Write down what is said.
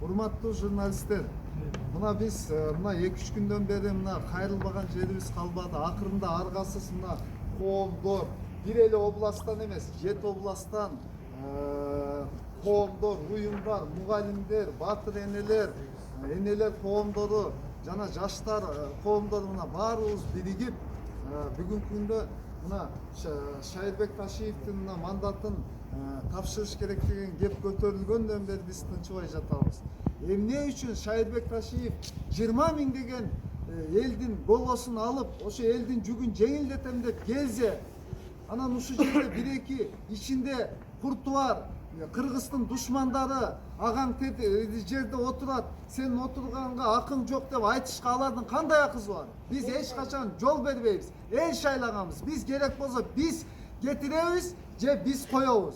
Урматтуу журналисттер, мына биз мына 2-3 күндөн бери мына кайрылбаган жерибиз калбады. Акырында аргасыз мына коомдор бир эле областтан эмес, 7 областтан коомдор, уюмдар, мугалимдер, батыр энелер коомдору жана жаштар коомдору мына баарыбыз биригип бүгүнкү күндө мына Шайырбек Ташиевдин мына мандатын тапшырыш керек деген кеп көтөрүлгөндөн бери биз тынчыбай жатабыз. Эмне үчүн Шайырбек Ташиев 20 000 деген элдин голосун алып, ошо элдин жүгүн жеңилдетем деп келсе, анан ушул жерде 1-2 ичинде курту бар Кыргыздын душмандары агаң жерде отурат, сен отурганга акың жок деп айтышка алардын кандай акысы бар? Биз эч качан жол бербейбиз. Эл шайлаганбыз. Биз керек болсо биз кетиребиз же биз коебуз.